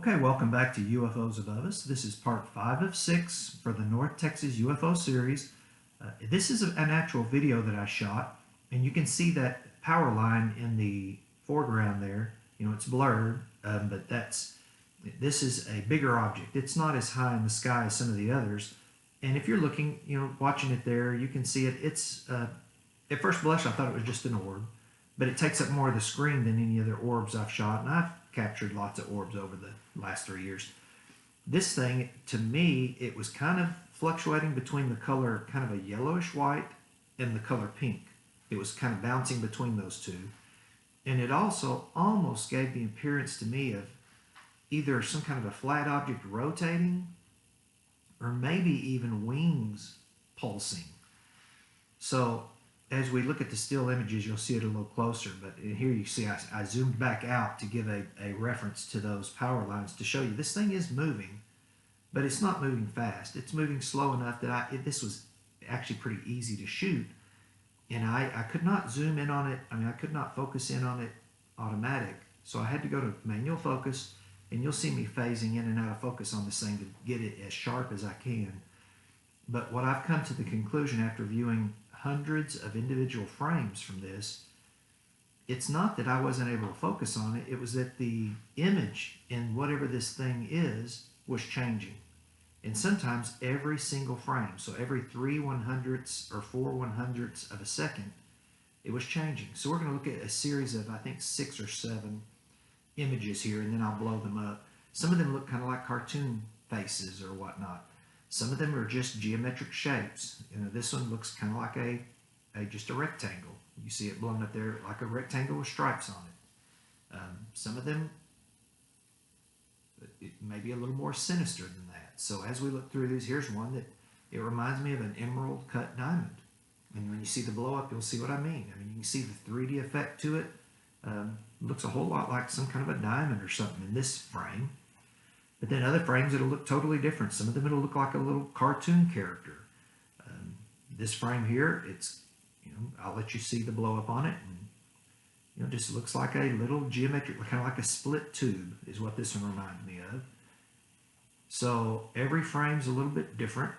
Okay, welcome back to UFOs Above Us. This is part 5 of 6 for the North Texas UFO series. This is an actual video that I shot, and you can see that power line in the foreground there. You know, it's blurred, but this is a bigger object. It's not as high in the sky as some of the others. And if you're looking, watching it there, you can see it. It's, at first blush, I thought it was just an orb, but it takes up more of the screen than any other orbs I've shot, and I've captured lots of orbs over the last 3 years. This thing, to me, it was kind of fluctuating between the color kind of a yellowish white and the color pink. It was kind of bouncing between those two. And it also almost gave the appearance to me of either some kind of a flat object rotating or maybe even wings pulsing. So as we look at the still images, you'll see it a little closer, but here you see I zoomed back out to give a reference to those power lines to show you this thing is moving, but it's not moving fast. It's moving slow enough that this was actually pretty easy to shoot, and I could not zoom in on it. I mean, I could not focus in on it automatic, so I had to go to manual focus, and you'll see me phasing in and out of focus on this thing to get it as sharp as I can. But what I've come to the conclusion after viewing hundreds of individual frames from this, it's not that I wasn't able to focus on it, it was that the image in whatever this thing is was changing. And sometimes every single frame, so every 3/100ths or 4/100ths of a second, it was changing. So we're going to look at a series of, I think, 6 or 7 images here, and then I'll blow them up. Some of them look kind of like cartoon faces or whatnot. Some of them are just geometric shapes. This one looks kind of like just a rectangle. You see it blown up there like a rectangle with stripes on it. Some of them, it may be a little more sinister than that. So as we look through these, here's one that it reminds me of an emerald cut diamond. And when you see the blow up, you'll see what I mean. I mean, you can see the 3D effect to it. Looks a whole lot like some kind of a diamond or something in this frame. But then other frames, it'll look totally different. Some of them, it'll look like a little cartoon character. This frame here, it's, I'll let you see the blow up on it. And, just looks like a little geometric, kind of like a split tube is what this one reminds me of. So every frame's a little bit different.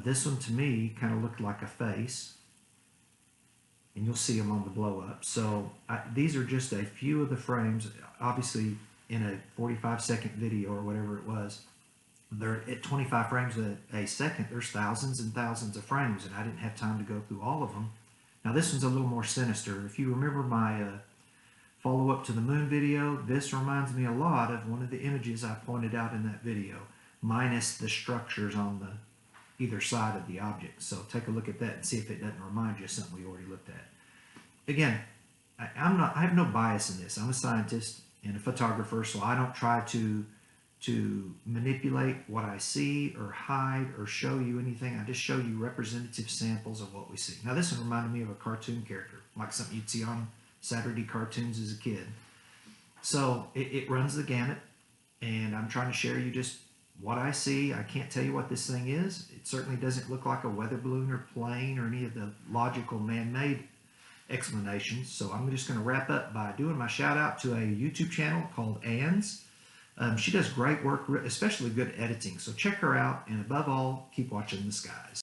This one, to me, kind of looked like a face. And you'll see them on the blow up. So these are just a few of the frames. Obviously, in a 45-second video or whatever it was, they're at 25 frames a second. There's thousands and thousands of frames, and I didn't have time to go through all of them. Now this one's a little more sinister. If you remember my follow-up to the moon video, this reminds me a lot of one of the images I pointed out in that video, minus the structures on the either side of the object. So take a look at that and see if it doesn't remind you of something we already looked at. Again, I have no bias in this. I'm a scientist and a photographer, so I don't try to manipulate what I see or hide or show you anything. I just show you representative samples of what we see. Now this one reminded me of a cartoon character, like something you'd see on Saturday cartoons as a kid. So it runs the gamut, and I'm trying to share you just what I see. I can't tell you what this thing is. It certainly doesn't look like a weather balloon or plane or any of the logical man-made explanations. So I'm just going to wrap up by doing my shout out to a YouTube channel called Ann's. She does great work, especially good editing. So check her out, and above all, keep watching the skies.